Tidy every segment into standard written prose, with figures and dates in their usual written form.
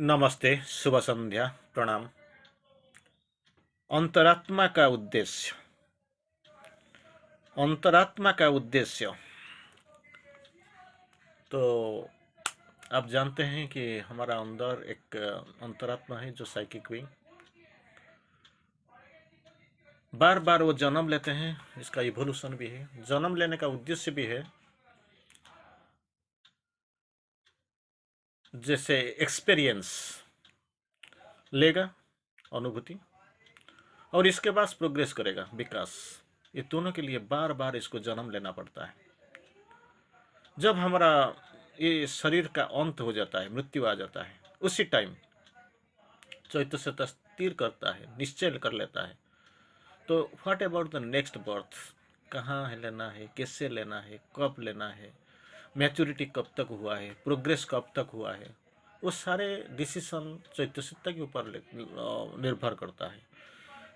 नमस्ते, शुभ संध्या, प्रणाम। अंतरात्मा का उद्देश्य। अंतरात्मा का उद्देश्य तो आप जानते हैं कि हमारा अंदर एक अंतरात्मा है जो साइकिक विंग, बार बार वो जन्म लेते हैं। इसका इवोल्यूशन भी है, जन्म लेने का उद्देश्य भी है। जैसे एक्सपीरियंस लेगा, अनुभूति, और इसके बाद प्रोग्रेस करेगा, विकास। ये दोनों के लिए बार बार इसको जन्म लेना पड़ता है। जब हमारा ये शरीर का अंत हो जाता है, मृत्यु आ जाता है, उसी टाइम चैत्य से स्थिर करता है, निश्चय कर लेता है। तो what about the next birth, कहाँ है लेना है, कैसे लेना है, कब लेना है, मैच्योरिटी कब तक हुआ है, प्रोग्रेस कब तक हुआ है, वो सारे डिसीजन चैत्यसिकता के ऊपर निर्भर करता है।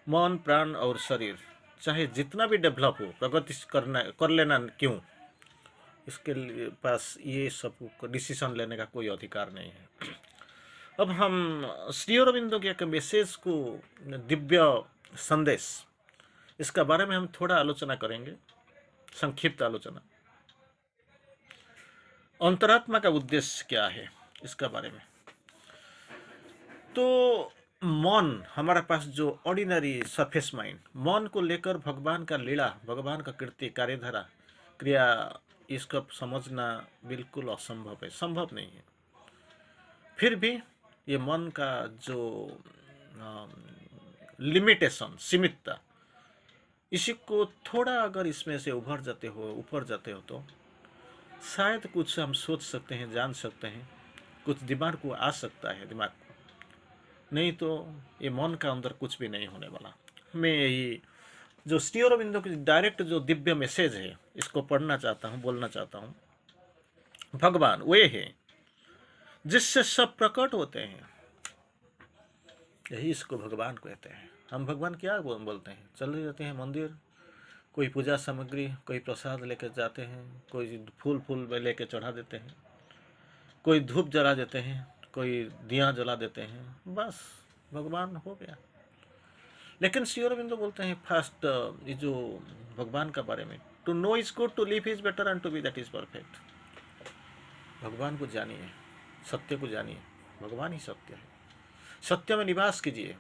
मन, प्राण और शरीर चाहे जितना भी डेवलप हो, प्रगति कर लेना क्यों, इसके पास ये सब डिसीजन लेने का कोई अधिकार नहीं है। अब हम श्री अरविंदो के एक मैसेज को, दिव्य संदेश, इसका बारे में हम थोड़ा आलोचना करेंगे, संक्षिप्त आलोचना। अंतरात्मा का उद्देश्य क्या है, इसका बारे में। तो मन, हमारे पास जो ऑर्डिनरी सरफेस माइंड, मन को लेकर भगवान का लीला, भगवान का कृत्य, कार्यधारा, क्रिया, इसको समझना बिल्कुल असंभव है, संभव नहीं है। फिर भी ये मन का जो लिमिटेशन, सीमितता, इसी को थोड़ा अगर इसमें से उभर जाते हो, ऊपर जाते हो, तो शायद कुछ हम सोच सकते हैं, जान सकते हैं, कुछ दिमाग को आ सकता है, दिमाग को। नहीं तो ये मन का अंदर कुछ भी नहीं होने वाला। मैं यही जो श्री अरविंदो की डायरेक्ट जो दिव्य मैसेज है, इसको पढ़ना चाहता हूँ, बोलना चाहता हूँ। भगवान वे है जिससे सब प्रकट होते हैं, यही इसको भगवान कहते हैं। हम भगवान क्या बोलते हैं, चले जाते हैं मंदिर, कोई पूजा सामग्री, कोई प्रसाद लेकर जाते हैं, कोई फूल लेके चढ़ा देते हैं, कोई धूप जला देते हैं, कोई दिया जला देते हैं, बस भगवान हो गया। लेकिन श्री अरविंदो बोलते हैं फर्स्ट, ये जो भगवान का बारे में, to know is good, to live is better, and to be that is perfect. भगवान को जानिए, सत्य को जानिए, भगवान ही सत्य है। सत्य में निवास कीजिए,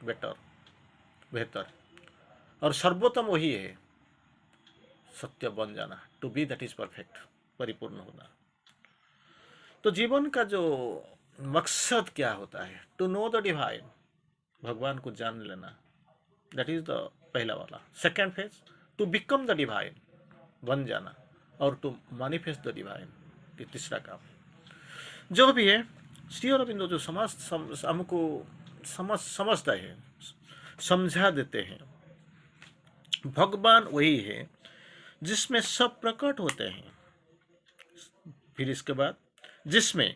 बेटर, बेहतर, और सर्वोत्तम वही है, सत्य बन जाना, to be that is perfect, परिपूर्ण होना। तो जीवन का जो मकसद क्या होता है, टू नो द डिवाइन, भगवान को जान लेना, दैट इज द पहला वाला। Second phase, to become the divine, बन जाना, और टू मैनिफेस्ट द डिवाइन, ये तीसरा काम। जो भी है, श्री अरविंदो जो हमको समझता है, समझा देते हैं, भगवान वही है जिसमें सब प्रकट होते हैं। फिर इसके बाद, जिसमें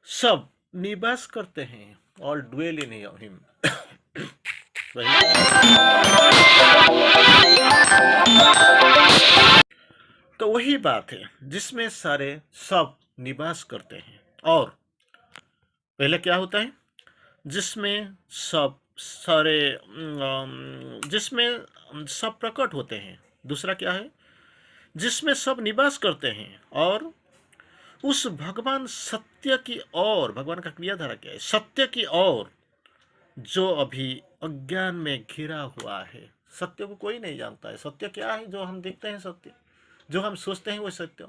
सब निवास करते हैं, ऑल ड्वेल इन हिम। तो वही बात है जिसमें सारे सब निवास करते हैं। और पहले क्या होता है, जिसमें सब सारे जिसमें सब प्रकट होते हैं। दूसरा क्या है, जिसमें सब निवास करते हैं, और उस भगवान सत्य की ओर, भगवान का क्रियाधारा क्या है, सत्य की ओर, जो अभी अज्ञान में घिरा हुआ है। सत्य को कोई नहीं जानता है। सत्य क्या है, जो हम देखते हैं सत्य, जो हम सोचते हैं वही सत्य,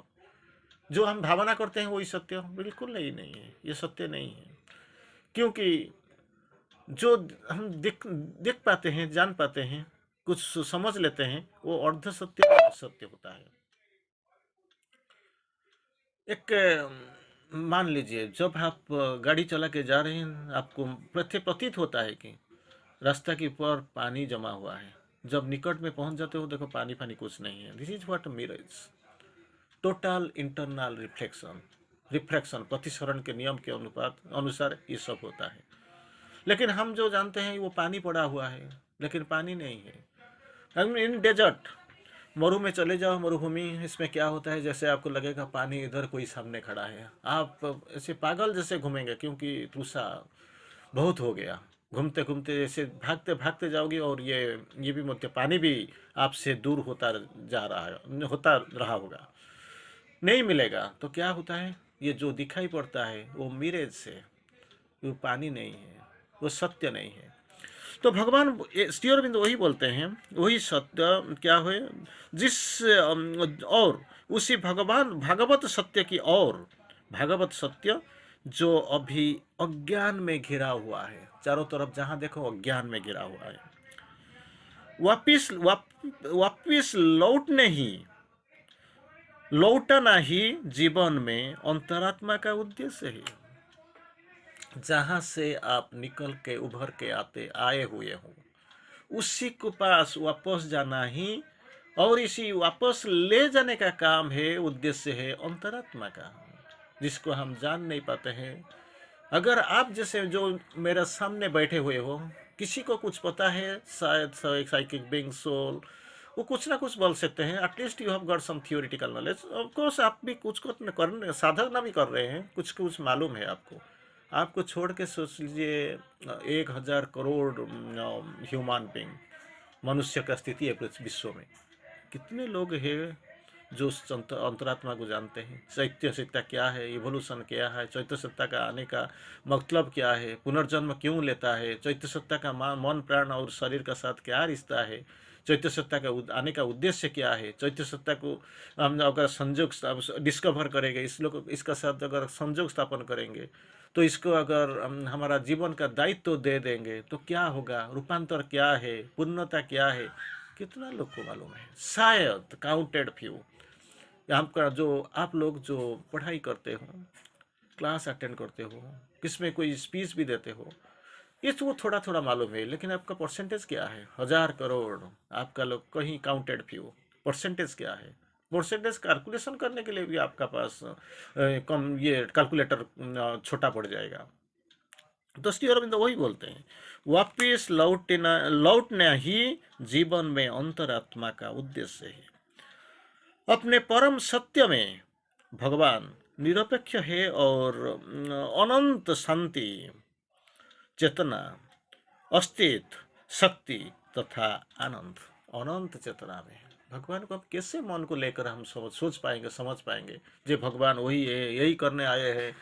जो हम भावना करते हैं वही सत्य, बिल्कुल नहीं है, ये सत्य नहीं है। क्योंकि जो हम देख पाते हैं, जान पाते हैं, कुछ समझ लेते हैं, वो अर्ध सत्य सत्य होता है। एक मान लीजिए, जब आप गाड़ी चला के जा रहे हैं, आपको प्रतीत होता है कि रास्ता के ऊपर पानी जमा हुआ है। जब निकट में पहुंच जाते हो, देखो पानी कुछ नहीं है। This is what mirror is, total internal reflection, प्रतिसरण के नियम के अनुसार ये सब होता है। लेकिन हम जो जानते हैं वो पानी पड़ा हुआ है, लेकिन पानी नहीं है। हम इन डेजर्ट, मरु में चले जाओ, मरुभूमि, इसमें क्या होता है, जैसे आपको लगेगा पानी इधर कोई सामने खड़ा है, आप ऐसे पागल जैसे घूमेंगे, क्योंकि तृषा बहुत हो गया। घूमते घूमते ऐसे भागते भागते जाओगे, और ये भी मुझे पानी भी आपसे दूर होता जा रहा है, होता रहा होगा, नहीं मिलेगा। तो क्या होता है, ये जो दिखाई पड़ता है वो मिरेज से, वो पानी नहीं है, वो सत्य नहीं है। तो भगवान श्री अरविंद वही बोलते हैं, वही सत्य क्या है, जिस और उसी भगवान भागवत सत्य की, और भागवत सत्य जो अभी अज्ञान में घिरा हुआ है, चारों तरफ जहां देखो अज्ञान में घिरा हुआ है, वापिस लौटना ही जीवन में अंतरात्मा का उद्देश्य है। जहां से आप निकल के उभर के आए हुए हो, उसी के पास वापस जाना ही, और इसी वापस ले जाने का काम है, उद्देश्य है अंतरात्मा का, जिसको हम जान नहीं पाते हैं। अगर आप जैसे जो मेरे सामने बैठे हुए हो, किसी को कुछ पता है, शायद साइकिक बीइंग सोल, वो कुछ ना कुछ बोल सकते हैं, at least you have got some theoretical knowledge. Of course आप भी कुछ कुछ करने साधना भी कर रहे हैं, कुछ कुछ मालूम है आपको। आपको छोड़ के सोच लीजिए 1,000 करोड़ ह्यूमन बींग, मनुष्य का स्थिति है विश्व में, कितने लोग हैं जो अंतरात्मा को जानते हैं, चैत्य सत्ता क्या है, इवोल्यूशन क्या है, चैत्य सत्ता का आने का मतलब क्या है, पुनर्जन्म क्यों लेता है, चैत्य सत्ता का मन प्राण और शरीर का साथ क्या रिश्ता है, चैत्य सत्ता का आने का उद्देश्य क्या है, चैत्य सत्ता को हम अगर संयोग डिस्कवर करेंगे, इसका साथ अगर संयोग स्थापन करेंगे, तो इसको अगर हमारा जीवन का दायित्व दे देंगे, तो क्या होगा, रूपांतर क्या है, पूर्णता क्या है, कितना लोग को मालूम है, शायद काउंटेड फ्यू। आपका जो आप लोग जो पढ़ाई करते हो, क्लास अटेंड करते हो, किसमें कोई स्पीच भी देते हो, ये तो थोड़ा थोड़ा मालूम है, लेकिन आपका परसेंटेज क्या है, 1,000 करोड़, आपका लोग कहीं काउंटेड फ्यू, परसेंटेज क्या है। परसेंटेज कैलकुलेशन करने के लिए भी आपका पास कम ये कैलकुलेटर छोटा पड़ जाएगा। तो श्री अरविंद वही बोलते हैं, वापिस लौटना ही जीवन में अंतरात्मा का उद्देश्य है। अपने परम सत्य में भगवान निरपेक्ष है, और अनंत शांति, चेतना, अस्तित्व, शक्ति तथा आनंद, अनंत चेतना में भगवान को अब कैसे मन को लेकर हम सोच पाएंगे, समझ पाएंगे, जो भगवान वही है, यही करने आए हैं।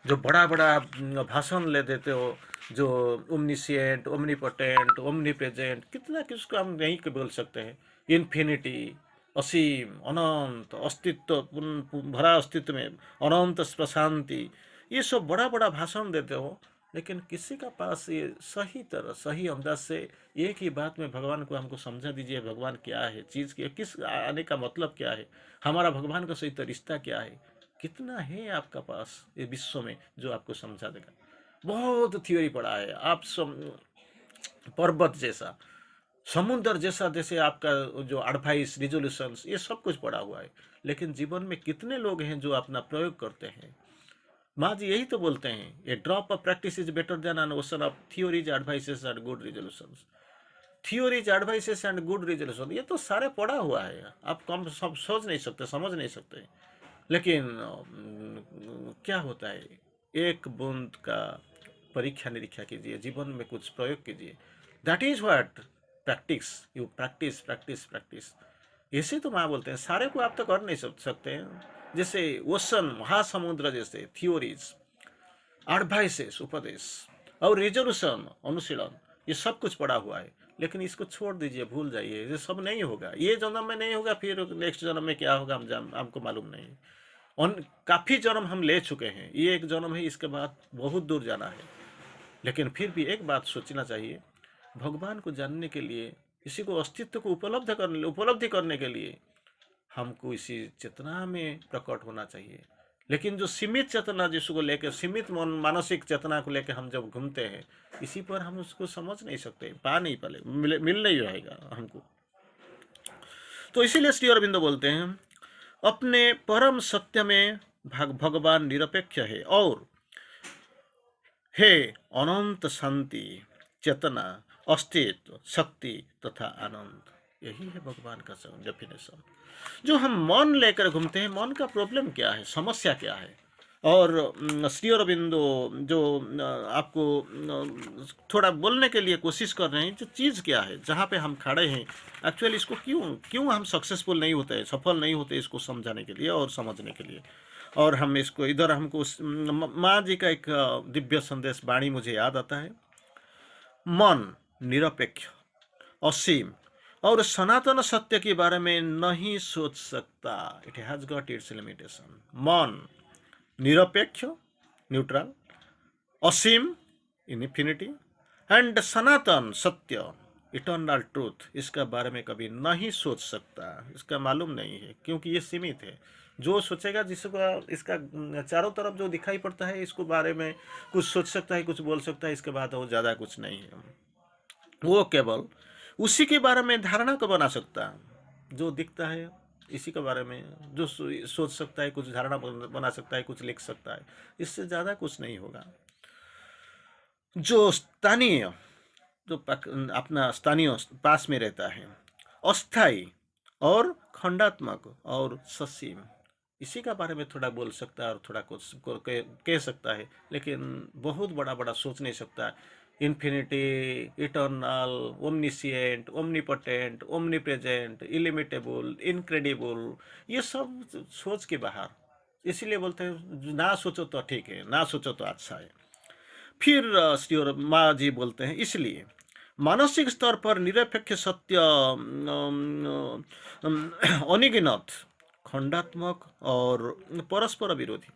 जो बड़ा बड़ा भाषण ले देते हो, जो ओमनिशिएंट, ओमनीपोटेंट, ओमनीप्रेजेंट, कितना किसको हम नहीं बोल सकते हैं, इन्फिनिटी, असीम, अनंत, अस्तित्व, भरा अस्तित्व में अनंत प्रशांति, ये सब बड़ा बड़ा भाषण देते हो, लेकिन किसी का पास ये सही तरह सही अंदाज से एक ही बात में भगवान को हमको समझा दीजिए, भगवान क्या है, चीज़ की किस आने का मतलब क्या है, हमारा भगवान का सही रिश्ता क्या है, कितना है आपका पास ये विश्व में जो आपको समझा देगा। बहुत थ्योरी पढ़ा है आप, पर्वत जैसा, समुद्र जैसा, जैसे आपका जो एडवाइस, रिजोल्यूशंस, ये सब कुछ पड़ा हुआ है, लेकिन जीवन में कितने लोग हैं जो अपना प्रयोग करते हैं। माँ जी यही तो बोलते हैं, a drop of practice is better than an ocean of theories, advices and good resolutions. Theories, advices and good resolution, ये तो सारे पड़ा हुआ है, आप कम सब सोच नहीं सकते, समझ नहीं सकते। लेकिन क्या होता है, एक बूंद का परीक्षा निरीक्षा कीजिए, जीवन में कुछ प्रयोग कीजिए, that is what practice, you practice practice practice. ऐसे तो माँ बोलते हैं, सारे को आप तो कर नहीं सकते हैं, जैसे ओशन, महासमुद्र जैसे थियोरीज, एडवाइसेस, उपदेश, और रिजोल्यूशन, अनुशीलन, ये सब कुछ पड़ा हुआ है, लेकिन इसको छोड़ दीजिए, भूल जाइए, ये सब नहीं होगा, ये जन्म में नहीं होगा, फिर नेक्स्ट जन्म में क्या होगा हमको मालूम नहीं। काफ़ी जन्म हम ले चुके हैं, ये एक जन्म है, इसके बाद बहुत दूर जाना है। लेकिन फिर भी एक बात सोचना चाहिए, भगवान को जानने के लिए, किसी को अस्तित्व को उपलब्धि करने के लिए हमको इसी चेतना में प्रकट होना चाहिए। लेकिन जो सीमित चेतना, जिसको लेकर सीमित मानसिक चेतना को लेकर हम जब घूमते हैं, इसी पर हम उसको समझ नहीं सकते, पा नहीं पाले, मिल नहीं रहेगा हमको। तो इसीलिए श्री अरविंद बोलते हैं, अपने परम सत्य में भगवान निरपेक्ष है, और है अनंत शांति, चेतना, अस्तित्व, शक्ति तथा आनंद। यही है भगवान का डेफिनेशन। जो हम मन लेकर घूमते हैं, मन का प्रॉब्लम क्या है, समस्या क्या है? और श्री अरबिंदो जो आपको थोड़ा बोलने के लिए कोशिश कर रहे हैं, जो चीज़ क्या है जहाँ पे हम खड़े हैं, एक्चुअली इसको क्यों क्यों हम सक्सेसफुल नहीं होते, सफल नहीं होते, इसको समझाने के लिए और समझने के लिए। और हम इसको इधर हमको माँ जी का एक दिव्य संदेश वाणी मुझे याद आता है। मन निरपेक्ष, असीम और सनातन सत्य के बारे में नहीं सोच सकता। It has got its limitation. मन निरपेक्ष, न्यूट्रल, असीम, इन्फिनिटी, एंड सनातन सत्य, इटर्नल ट्रूथ, इसका बारे में कभी नहीं सोच सकता। इसका मालूम नहीं है क्योंकि ये सीमित है। जो सोचेगा, जिसको इसका चारों तरफ जो दिखाई पड़ता है, इसको बारे में कुछ सोच सकता है, कुछ बोल सकता है, इसके बाद वो ज़्यादा कुछ नहीं है। वो केवल उसी के बारे में धारणा को बना सकता है जो दिखता है, इसी के बारे में जो सोच सकता है, कुछ धारणा बना सकता है, कुछ लिख सकता है, इससे ज़्यादा कुछ नहीं होगा। जो स्थानीय, जो अपना स्थानीय पास में रहता है, अस्थाई और खंडात्मक और ससीम, इसी का बारे में थोड़ा बोल सकता है और थोड़ा कुछ कह सकता है, लेकिन बहुत बड़ा बड़ा सोच नहीं सकता। Infinity, eternal, omniscient, omnipotent, omnipresent, illimitable, incredible, ये सब सोच के बाहर। इसीलिए बोलते हैं ना सोचो तो ठीक है, ना सोचो तो अच्छा है। फिर श्री और माँ जी बोलते हैं, इसलिए मानसिक स्तर पर निरपेक्ष सत्य अनिगिनत, खंडात्मक और परस्पर विरोधी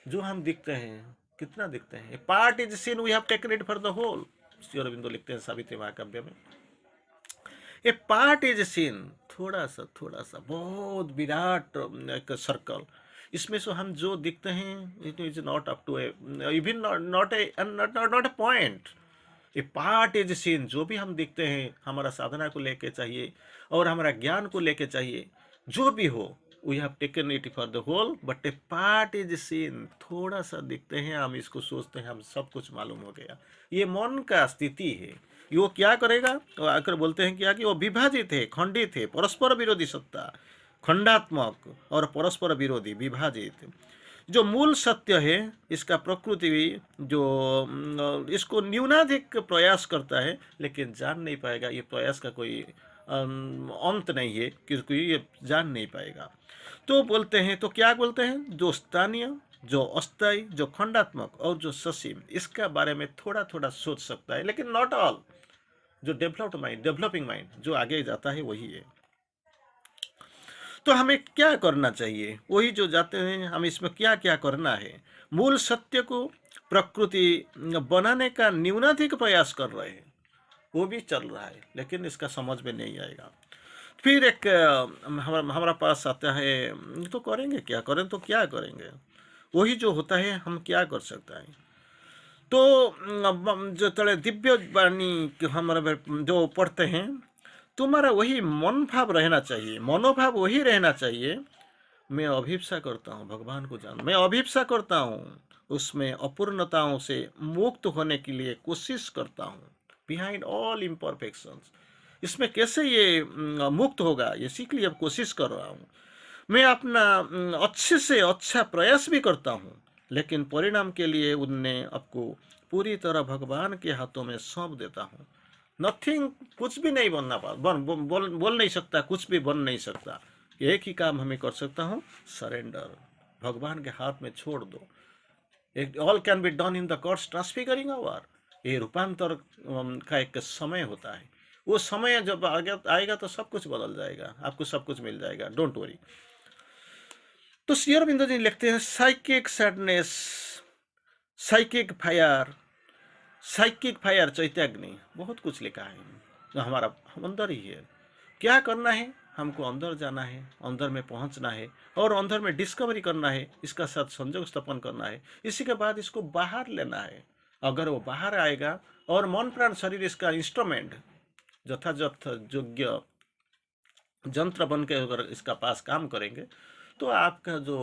जो हम दिखते हैं, कितना दिखते हैं। Part is seen, we have taken it for the whole. Shri Aurobindo लिखते हैं सावित्री महाकाव्य में, ए पार्ट इज सीन, थोड़ा सा बहुत विराट एक सर्कल, इसमें से हम जो दिखते हैं, it is not up to even not a point. A part is seen, जो भी हम दिखते हैं हमारा साधना को लेके चाहिए और हमारा ज्ञान को लेके चाहिए, जो भी हो, we have taken it for the whole, but a part is seen, थोड़ा सा दिखते हैं हम, इसको सोचते हैं हम सब कुछ मालूम हो गया। ये मन का स्थिति है। वो क्या करेगा, तो आकर बोलते हैं क्या कि वो विभाजित है, खंडित है, परस्पर विरोधी सत्ता, खंडात्मक और परस्पर विरोधी, विभाजित। जो मूल सत्य है, इसका प्रकृति जो इसको न्यूनाधिक प्रयास करता है, लेकिन जान नहीं पाएगा। ये प्रयास का कोई अंत नहीं है, क्योंकि ये जान नहीं पाएगा। तो बोलते हैं, तो क्या बोलते हैं, जो स्थानीय, जो अस्थायी, जो खंडात्मक और जो ससीम, इसका बारे में थोड़ा थोड़ा सोच सकता है, लेकिन नॉट ऑल। जो डेवलपिंग माइंड जो आगे जाता है वही है। तो हमें क्या करना चाहिए, वही जो जाते हैं, हम इसमें क्या क्या करना है। मूल सत्य को प्रकृति बनाने का न्यूनाधिक प्रयास कर रहे हैं, वो भी चल रहा है, लेकिन इसका समझ में नहीं आएगा। फिर एक हमारा पास आता है, तो करेंगे क्या, करें तो क्या करेंगे, वही जो होता है, हम क्या कर सकते हैं। तो जो तड़े दिव्य वाणी हमारा जो पढ़ते हैं, तुम्हारा वही मनोभाव रहना चाहिए, मनोभाव वही रहना चाहिए। मैं अभिप्सा करता हूँ भगवान को जान, मैं अभिप्सा करता हूँ, उसमें अपूर्णताओं से मुक्त होने के लिए कोशिश करता हूँ, बिहाइंड ऑल इम्परफेक्शंस। इसमें कैसे ये मुक्त होगा, इसी के लिए अब कोशिश कर रहा हूँ। मैं अपना अच्छे से अच्छा प्रयास भी करता हूँ, लेकिन परिणाम के लिए उनने आपको पूरी तरह भगवान के हाथों में सौंप देता हूँ। नथिंग, कुछ भी नहीं बनना बोल नहीं सकता, कुछ भी बन नहीं सकता। एक ही काम हमें कर सकता हूँ, सरेंडर, भगवान के हाथ में छोड़ दो। एक all can be done in the gods transfiguring our. ये रूपांतर का एक समय होता है। वो समय जब आएगा तो सब कुछ बदल जाएगा, आपको सब कुछ मिल जाएगा, डोंट वरी। तो श्री अरविंदो जी लिखते हैं, psychic sadness, psychic fire, psychic fire, चैत्याग्नि, बहुत कुछ लिखा है जो हमारा अंदर ही है। क्या करना है, हमको अंदर जाना है, अंदर में पहुंचना है और अंदर में डिस्कवरी करना है, इसका साथ संयोग स्थापन करना है। इसी के बाद इसको बाहर लेना है। अगर वो बाहर आएगा और मन प्राण शरीर इसका इंस्ट्रूमेंट यथायथ योग्य यंत्र बन के अगर इसका पास काम करेंगे, तो आपका जो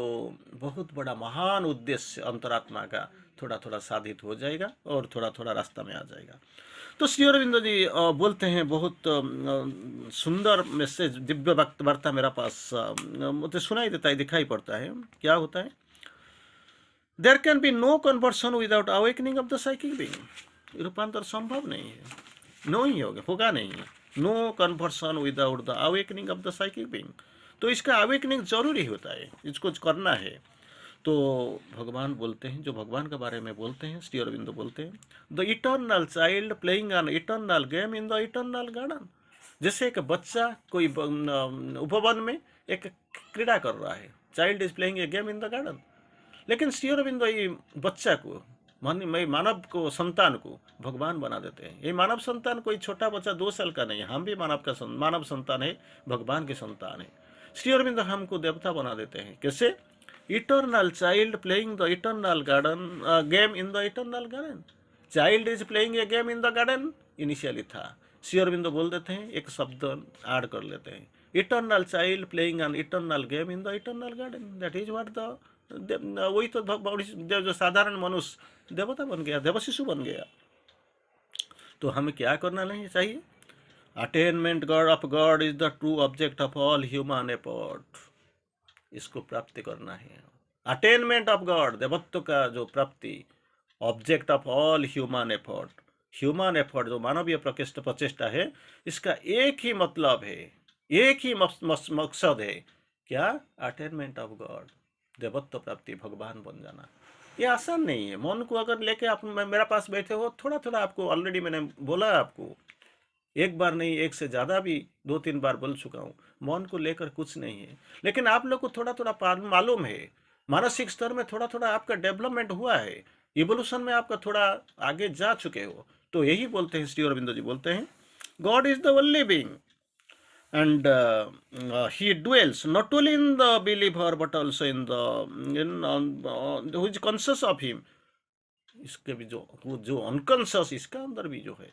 बहुत बड़ा महान उद्देश्य अंतरात्मा का थोड़ा थोड़ा साधित हो जाएगा और थोड़ा थोड़ा रास्ता में आ जाएगा। तो श्री अरविंदो जी बोलते हैं, बहुत सुंदर मैसेज, दिव्य वार्ता मेरा पास मुझे सुनाई देता है, दिखाई पड़ता है। क्या होता है? There can be no conversion without awakening of the psychic being. रूपांतर संभव नहीं है, नो ही होगा नहीं है। No conversion without the awakening of the psychic being. तो इसका अवेकनिंग जरूरी होता है, इसको करना है। तो भगवान बोलते हैं, जो भगवान के बारे में बोलते हैं, श्री अरविंदो बोलते हैं, the eternal child playing an eternal game in the eternal garden. जैसे एक बच्चा कोई उपवन में एक क्रीड़ा कर रहा है, child is playing a game in the garden. लेकिन श्री अरविंदो ये बच्चा को, मानव को, संतान को भगवान बना देते हैं। ये मानव संतान कोई छोटा बच्चा 2 साल का नहीं है, हम भी मानव संतान है, भगवान की संतान है। श्री अरविंदो हमको देवता बना देते हैं। कैसे? Eternal child playing the eternal garden game in the eternal garden. Child is playing a game in the garden initially था, श्री अरविंदो बोल देते हैं, एक शब्द ऐड कर लेते हैं, eternal child playing an eternal game in the eternal garden. That is what the वही तो जो साधारण मनुष्य देवता बन गया, देवशिशु बन गया। तो हमें क्या करना नहीं चाहिए? Attainment God of God is the true object of all human effort. इसको प्राप्त करना है। अटेनमेंट ऑफ गॉड, देवत्व का जो प्राप्ति, object of all human effort. Human effort जो मानवीय प्रचेष्टा है, इसका एक ही मतलब है, एक ही मकसद है। क्या? अटेनमेंट ऑफ गॉड, देवत्व प्राप्ति, भगवान बन जाना। ये आसान नहीं है। मन को अगर लेके आप मेरा पास बैठे हो, थोड़ा थोड़ा आपको, ऑलरेडी मैंने बोला आपको, एक बार नहीं, एक से ज़्यादा भी 2-3 बार बोल चुका हूँ, मन को लेकर कुछ नहीं है। लेकिन आप लोग को थोड़ा थोड़ा मालूम है, मानसिक स्तर में थोड़ा थोड़ा आपका डेवलपमेंट हुआ है, इवोल्यूशन में आपका थोड़ा आगे जा चुके हो। तो यही बोलते हैं, श्री अरविंदो जी बोलते हैं, God is the only being and he dwells not only in the believer but also in who is conscious of him। इसके भी जो अनकॉन्शियस, इसका अंदर भी जो है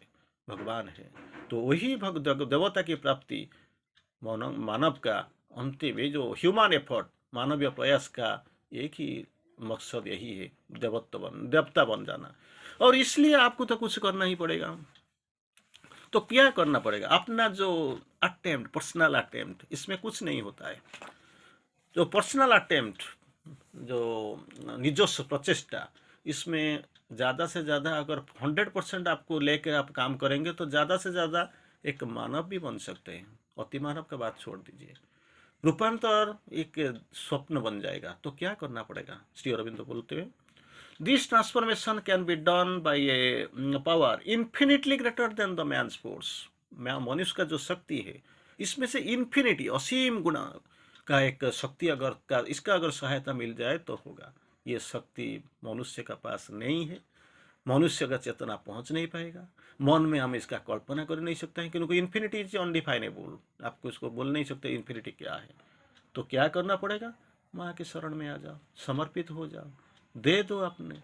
भगवान है। तो वही देवता की प्राप्ति, मानव का अंतिम, ये जो ह्यूमन एफर्ट, मानवीय प्रयास का एक ही मकसद यही है, देवता बन जाना। और इसलिए आपको तो कुछ करना ही पड़ेगा। तो क्या करना पड़ेगा? अपना जो अटेम्प्ट, पर्सनल अटेम्प्ट, इसमें कुछ नहीं होता है। जो पर्सनल अटेम्प्ट, जो निजस्व प्रचेष्टा, इसमें ज़्यादा से ज़्यादा अगर 100% आपको लेकर आप काम करेंगे तो ज़्यादा से ज़्यादा एक मानव भी बन सकते हैं। अति मानव का बात छोड़ दीजिए, रूपांतर एक स्वप्न बन जाएगा। तो क्या करना पड़ेगा? श्री अरविंदो बोलते हैं, this transformation can be done by a power infinitely greater than the man's force. मनुष्य का जो शक्ति है, इसमें से इन्फिनिटी, असीम गुना का एक शक्ति इसका अगर सहायता मिल जाए तो होगा। ये शक्ति मनुष्य का पास नहीं है, मनुष्य का चेतना पहुंच नहीं पाएगा, मन में हम इसका कल्पना कर नहीं सकते हैं, क्योंकि इन्फिनिटी इज अनडिफाइनेबल, आपको इसको बोल नहीं सकते इन्फिनिटी क्या है। तो क्या करना पड़ेगा? माँ के शरण में आ जाओ, समर्पित हो जाओ, दे दो अपने,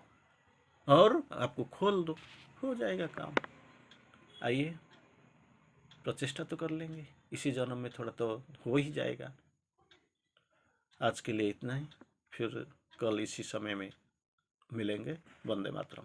और आपको खोल दो, हो जाएगा काम। आइए प्रचेष्टा तो कर लेंगे, इसी जन्म में थोड़ा तो हो ही जाएगा। आज के लिए इतना ही, फिर कल इसी समय में मिलेंगे। वंदे मातरम।